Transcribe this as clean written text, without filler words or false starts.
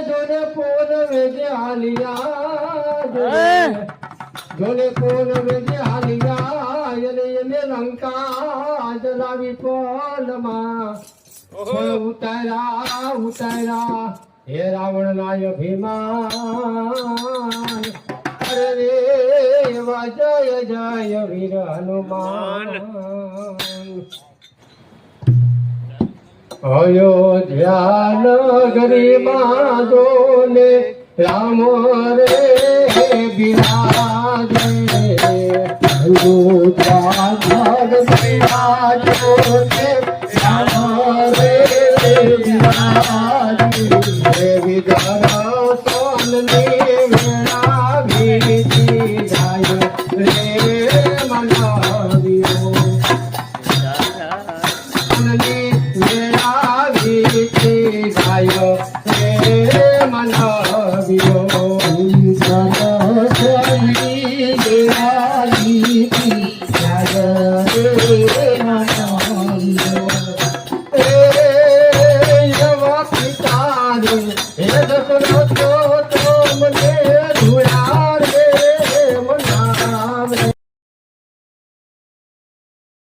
જોને પોન વેજે હાલિયા જોને પોન વેજે હાલિયા એને લંકા જલાવી પોલમાં ઉતાર્યા હે રાવણ ના અભિમાન અરે રે એવા જય જય વીર હનુમાન અયોધ્યા નગરીમાં જોને રામ રે બિરાજે અયોધ્યા નગરીમાં જોને રામ રે બિરાજે વિદરા સોનની વેળા વીતી જાય રે મનાવ્યો સોનની વેળા